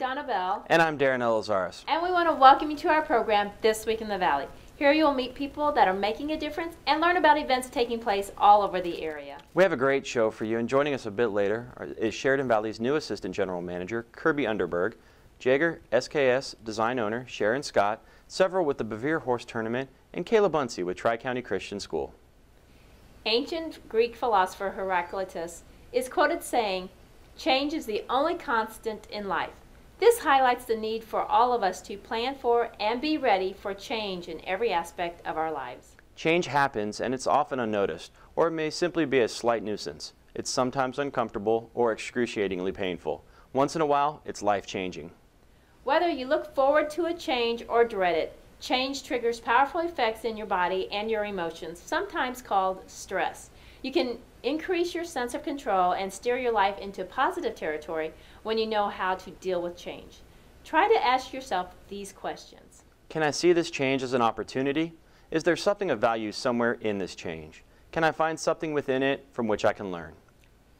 Donna Bell. And I'm Darren Elizaris. And we want to welcome you to our program, This Week in the Valley. Here you will meet people that are making a difference and learn about events taking place all over the area. We have a great show for you, and joining us a bit later is Sheridan Valley's new Assistant General Manager, Kirby Underberg, Jagger, SKS Design Owner, Sharon Scott, several with the Bevere Horse Tournament, and Kayla Bunsey with Tri-County Christian School. Ancient Greek philosopher Heraclitus is quoted saying, "Change is the only constant in life." This highlights the need for all of us to plan for and be ready for change in every aspect of our lives. Change happens, and it's often unnoticed, or it may simply be a slight nuisance. It's sometimes uncomfortable or excruciatingly painful. Once in a while, it's life-changing. Whether you look forward to a change or dread it, change triggers powerful effects in your body and your emotions, sometimes called stress. You can increase your sense of control and steer your life into positive territory when you know how to deal with change. Try to ask yourself these questions. Can I see this change as an opportunity? Is there something of value somewhere in this change? Can I find something within it from which I can learn?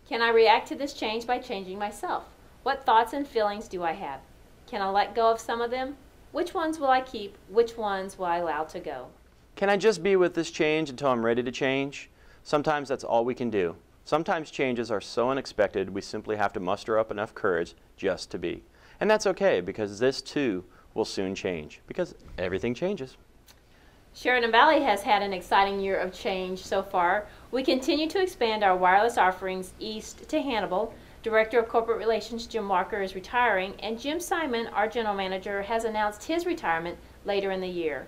Can I react to this change by changing myself? What thoughts and feelings do I have? Can I let go of some of them? Which ones will I keep? Which ones will I allow to go? Can I just be with this change until I'm ready to change? Sometimes that's all we can do. Sometimes changes are so unexpected we simply have to muster up enough courage just to be. And that's okay, because this too will soon change, because everything changes. Sheridan Valley has had an exciting year of change so far. We continue to expand our wireless offerings east to Hannibal. Director of Corporate Relations Jim Walker is retiring, and Jim Simon, our General Manager, has announced his retirement later in the year.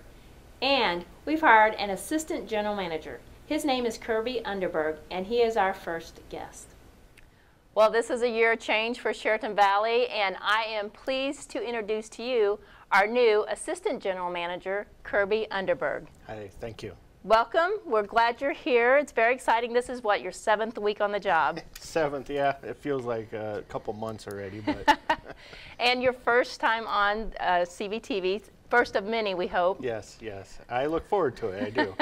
And we've hired an Assistant General Manager. His name is Kirby Underberg, and he is our first guest. Well, this is a year of change for Sheridan Valley, and I am pleased to introduce to you our new Assistant General Manager, Kirby Underberg. Hi, thank you. Welcome. We're glad you're here. It's very exciting. This is what, your 7th week on the job? 7th, yeah. It feels like a couple months already. But And your first time on CVTV, first of many, we hope. Yes, yes. I look forward to it. I do.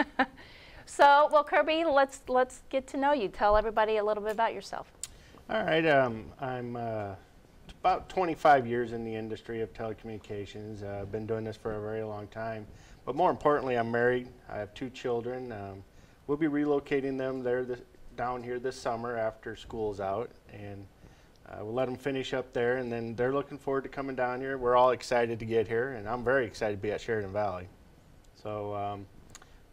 So, well, Kirby, let's get to know you. Tell everybody a little bit about yourself. All right. I'm about 25 years in the industry of telecommunications. I've been doing this for a very long time. But more importantly, I'm married. I have 2 children. We'll be relocating them down here this summer after school's out. And we'll let them finish up there. And then they're looking forward to coming down here. We're all excited to get here. And I'm very excited to be at Sheridan Valley. So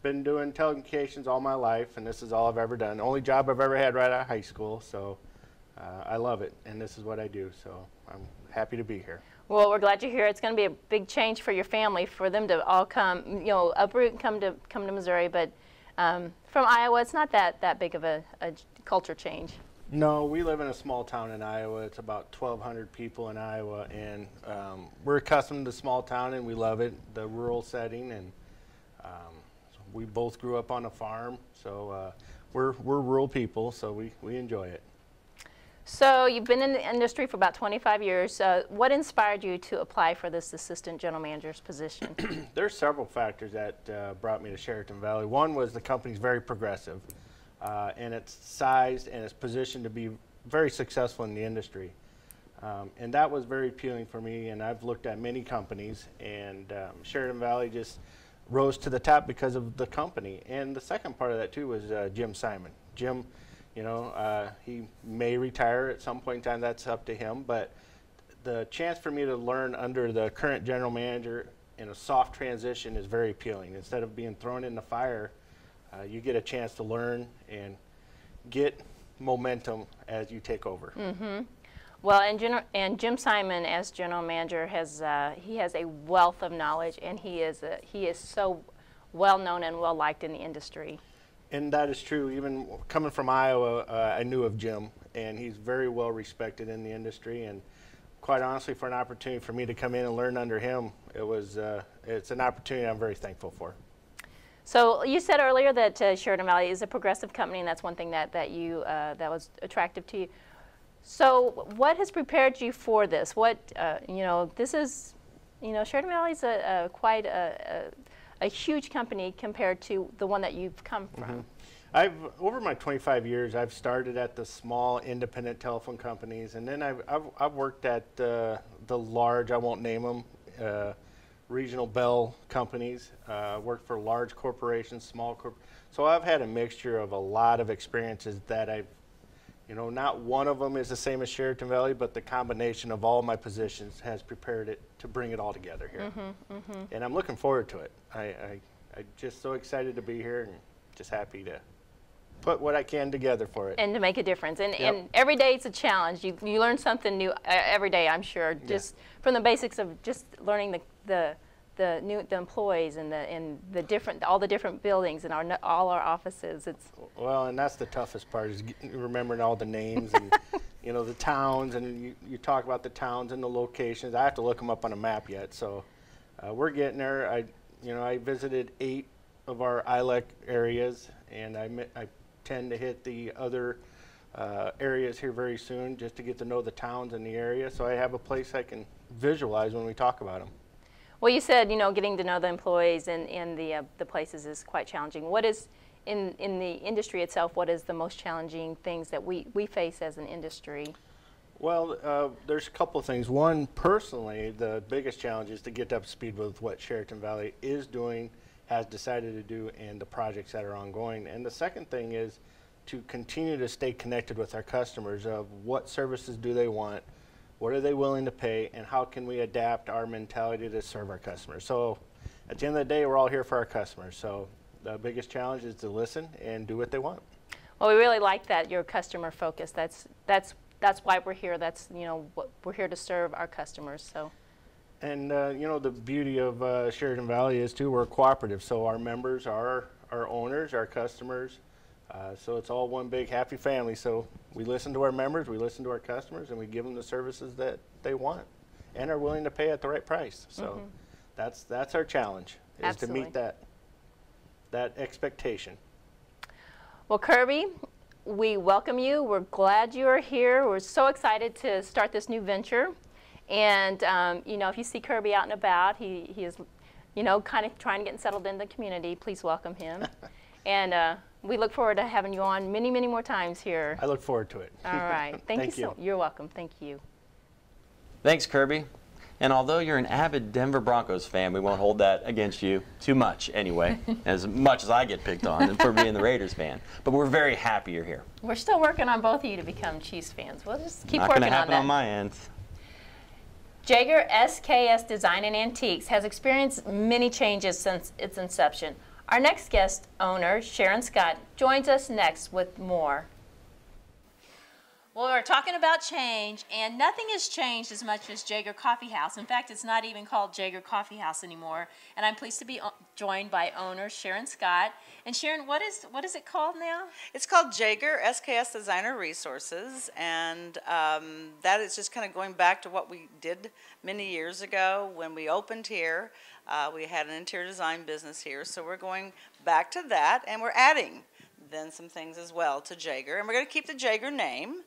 been doing telecommunications all my life, and this is all I've ever done. Only job I've ever had right out of high school, so I love it, and this is what I do, so I'm happy to be here. Well, we're glad you're here. It's going to be a big change for your family, for them to all come, you know, uproot and come to Missouri, but from Iowa, it's not that big of a culture change. No, we live in a small town in Iowa. It's about 1,200 people in Iowa, and we're accustomed to small town, and we love it, the rural setting, and we both grew up on a farm, so we're rural people, so we enjoy it. So you've been in the industry for about 25 years. What inspired you to apply for this Assistant General Manager's position? There's several factors that brought me to Sheridan Valley. One was the company's very progressive, and it's sized and it's positioned to be very successful in the industry. And that was very appealing for me, and I've looked at many companies, and Sheridan Valley just rose to the top because of the company. And the second part of that too was Jim Simon. Jim, you know, he may retire at some point in time, that's up to him, but the chance for me to learn under the current general manager in a soft transition is very appealing. Instead of being thrown in the fire, you get a chance to learn and get momentum as you take over. Mm-hmm. Well, and Jim Simon, as general manager, he has a wealth of knowledge, and he is so well known and well liked in the industry. And that is true. Even coming from Iowa, I knew of Jim, and he's very well respected in the industry. And quite honestly, for an opportunity for me to come in and learn under him, it's an opportunity I'm very thankful for. So you said earlier that Sheridan Valley is a progressive company, and that's one thing that was attractive to you. So what has prepared you for this? What, you know, this is, you know, Sheridan Valley is quite a huge company compared to the one that you've come from. Mm-hmm. Over my 25 years, I've started at the small independent telephone companies, and then I've worked at the the large, I won't name them, regional bell companies, worked for large corporations, small so I've had a mixture of a lot of experiences that I've, you know, not one of them is the same as Sheraton Valley, but the combination of all my positions has prepared it to bring it all together here. And I'm looking forward to it. I'm just so excited to be here and just happy to put what I can together for it. And to make a difference. And every day it's a challenge. You learn something new every day, I'm sure, just from the basics of just learning the employees and all the different buildings and all our offices. It's well, and that's the toughest part is remembering all the names and you know, the towns, and you talk about the towns and the locations. I have to look them up on a map yet, so we're getting there. I visited 8 of our ILEC areas, and I tend to hit the other areas here very soon just to get to know the towns in the area, so I have a place I can visualize when we talk about them. Well, you said, you know, getting to know the employees and the places is quite challenging. What is, in the industry itself, what is the most challenging things that we face as an industry? Well, there's a couple of things. One, personally, the biggest challenge is to get up to speed with what Sheraton Valley is doing, has decided to do, and the projects that are ongoing. And the second thing is to continue to stay connected with our customers of what services do they want, what are they willing to pay, and how can we adapt our mentality to serve our customers. So at the end of the day, we're all here for our customers. So the biggest challenge is to listen and do what they want. Well, we really like that, you're customer focused. That's why we're here. That's, you know, we're here to serve our customers. So. And you know, the beauty of Sheraton Valley is too, we're a cooperative. So our members are our owners, our customers. So it's all one big happy family. So we listen to our members, we listen to our customers, and we give them the services that they want and are willing to pay at the right price. So that's our challenge, is Absolutely. to meet that expectation. Well, Kirby, we welcome you. We're glad you are here. We're so excited to start this new venture. And you know, if you see Kirby out and about, he is, you know, kind of trying to get settled in the community. Please welcome him. And we look forward to having you on many, many more times here. I look forward to it. All right. Thank you. You're welcome. Thank you. Thanks, Kirby. And although you're an avid Denver Broncos fan, we won't hold that against you too much anyway, as much as I get picked on for being the Raiders fan. But we're very happy you're here. We're still working on both of you to become Chiefs fans. We'll just keep Not working gonna on happen that. on my end. Jagger SKS Design and Antiques has experienced many changes since its inception. Our next guest owner, Sharon Scott, joins us next with more. Well, we're talking about change, and nothing has changed as much as Jagger Coffee House. In fact, it's not even called Jagger Coffee House anymore. And I'm pleased to be joined by owner Sharon Scott. And Sharon, what is it called now? It's called Jagger SKS Designer Resources, and that is just kind of going back to what we did many years ago when we opened here. We had an interior design business here, so we're going back to that, and we're adding then some things as well to Jagger. And we're going to keep the Jagger name.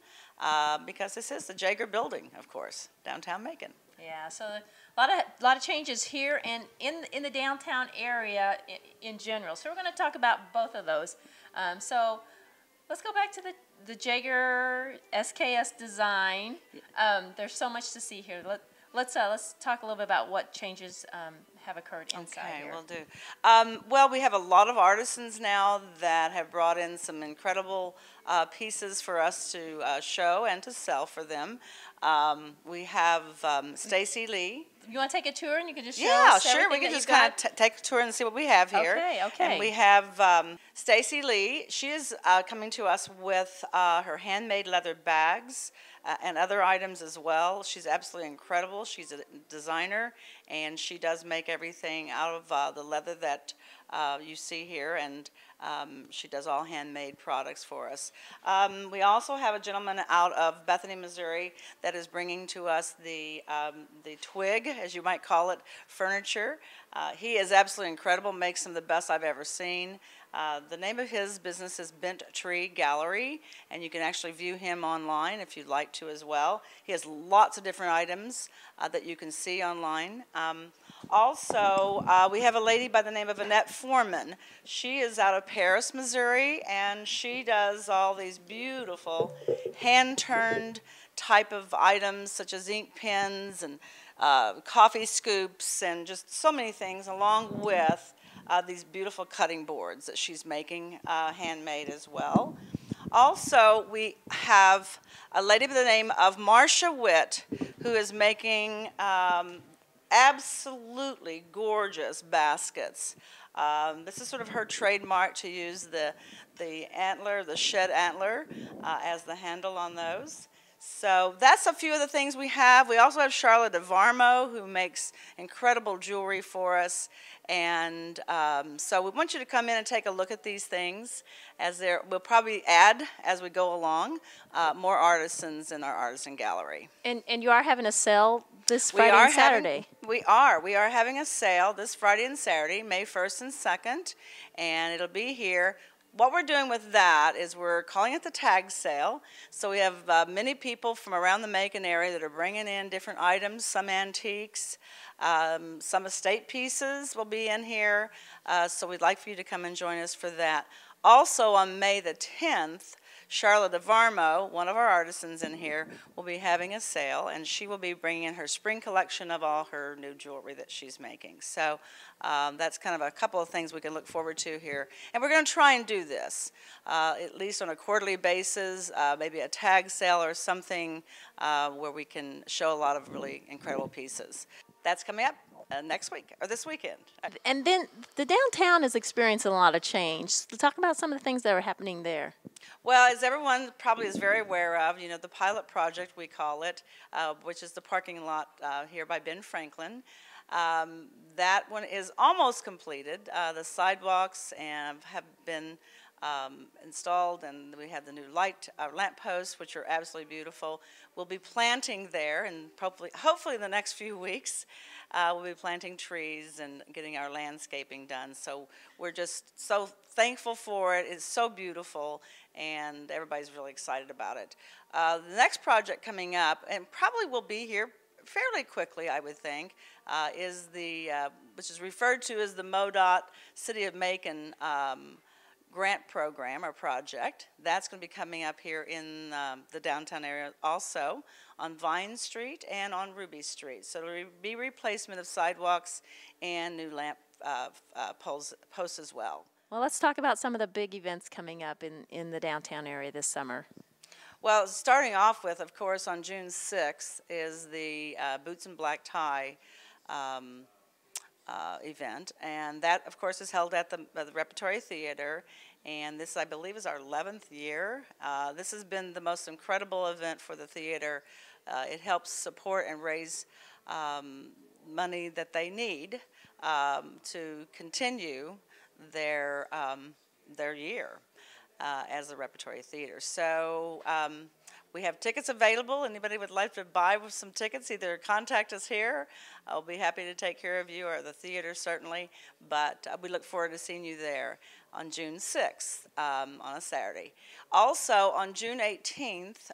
Because this is the Jagger building, of course, downtown Macon. Yeah, so a lot of changes here and in the downtown area in general. So we're going to talk about both of those. So let's go back to the Jagger SKS design. There's so much to see here. Let's talk a little bit about what changes have occurred inside here. Okay, we'll do. Well, we have a lot of artisans now that have brought in some incredible pieces for us to show and to sell for them. We have Stacy Lee. You want to take a tour and you can just show yeah, us sure. We can just kind of take a tour and see what we have here. Okay. And we have Stacy Lee. She is coming to us with her handmade leather bags and other items as well. She's absolutely incredible. She's a designer, and she does make everything out of the leather that you see here, and she does all handmade products for us. We also have a gentleman out of Bethany, Missouri that is bringing to us the twig, as you might call it, furniture. He is absolutely incredible, makes some of the best I've ever seen. The name of his business is Bent Tree Gallery, and you can actually view him online if you'd like to as well. He has lots of different items that you can see online. Also, we have a lady by the name of Annette Foreman. She is out of Paris, Missouri, and she does all these beautiful hand-turned type of items such as ink pens and coffee scoops and just so many things, along with these beautiful cutting boards that she's making handmade as well. Also, we have a lady by the name of Marcia Witt, who is making absolutely gorgeous baskets. This is sort of her trademark, to use the antler, the shed antler, as the handle on those. So that's a few of the things we have. We also have Charlotte DeVarmo, who makes incredible jewelry for us. And so we want you to come in and take a look at these things. We'll probably add, as we go along, more artisans in our artisan gallery. And you are having a sale this Friday and Saturday. We are having a sale this Friday and Saturday, May 1st and 2nd, and it'll be here. What we're doing with that is we're calling it the tag sale. So we have many people from around the Macon area that are bringing in different items, some antiques, some estate pieces will be in here. So we'd like for you to come and join us for that. Also on May the 10th, Charlotte DeVarmo, one of our artisans in here, will be having a sale, and she will be bringing in her spring collection of all her new jewelry that she's making. So that's kind of a couple of things we can look forward to here. And we're going to try and do this, at least on a quarterly basis, maybe a tag sale or something where we can show a lot of really incredible pieces. That's coming up next week, or this weekend. And then the downtown is experiencing a lot of change. So talk about some of the things that are happening there. Well, as everyone probably is very aware of, you know, the pilot project, we call it, which is the parking lot here by Ben Franklin. That one is almost completed. The sidewalks have been installed, and we have the new lamp posts, which are absolutely beautiful. We'll be planting there, and hopefully in the next few weeks, we'll be planting trees and getting our landscaping done. So we're just so thankful for it. It's so beautiful, and everybody's really excited about it. The next project coming up, and probably will be here fairly quickly, I would think, is which is referred to as the MoDOT City of Macon grant program or project. That's going to be coming up here in the downtown area also, on Vine Street and on Ruby Street. So it'll be replacement of sidewalks and new lamp posts as well. Well, let's talk about some of the big events coming up in the downtown area this summer. Well, starting off with, of course, on June 6th is the Boots and Black Tie event, and that, of course, is held at the Repertory Theater, and this, I believe, is our 11th year. This has been the most incredible event for the theater. It helps support and raise money that they need to continue their year as a Repertory Theater. So we have tickets available. Anybody would like to buy some tickets, either contact us here. I'll be happy to take care of you, or the theater certainly, but we look forward to seeing you there on June 6th on a Saturday. Also on June 18th,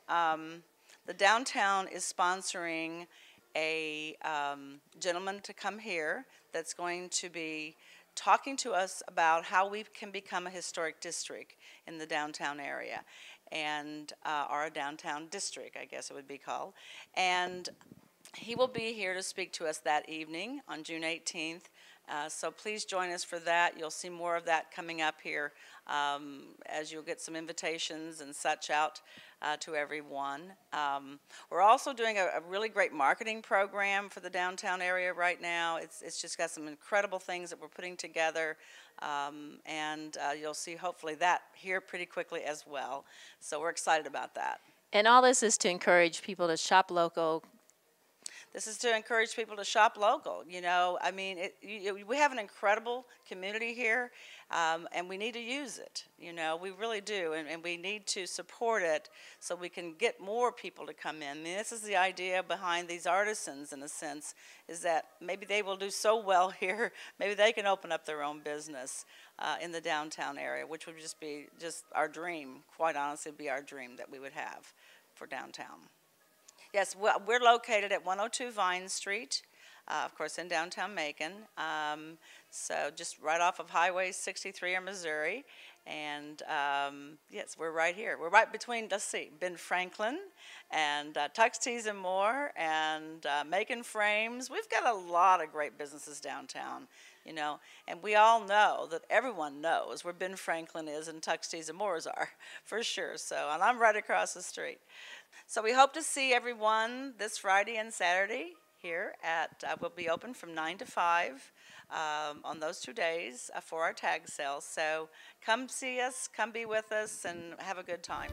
the downtown is sponsoring a gentleman to come here that's going to be talking to us about how we can become a historic district in the downtown area, and or a downtown district, I guess it would be called. And he will be here to speak to us that evening on June 18th. So please join us for that. You'll see more of that coming up here as you'll get some invitations and such out to everyone. We're also doing a really great marketing program for the downtown area right now. It's just got some incredible things that we're putting together, and you'll see hopefully that here pretty quickly as well. So we're excited about that. And all this is to encourage people to shop local. This is to encourage people to shop local. You know, I mean, we have an incredible community here, and we need to use it. You know, we really do, and we need to support it so we can get more people to come in. I mean, this is the idea behind these artisans, in a sense, is that maybe they will do so well here, maybe they can open up their own business in the downtown area, which would just be our dream, quite honestly, be our dream that we would have for downtown. Yes, we're located at 102 Vine Street. of course, in downtown Macon. So just right off of Highway 63 in Missouri. And yes, we're right here. We're right between, let's see, Ben Franklin and Tux Tees and More and Macon Frames. We've got a lot of great businesses downtown, you know, and we all know that everyone knows where Ben Franklin is and Tux Tees and More's are, for sure. So, and I'm right across the street. So we hope to see everyone this Friday and Saturday here at, we'll be open from 9 to 5 on those 2 days for our tag sales. So come see us, come be with us, and have a good time.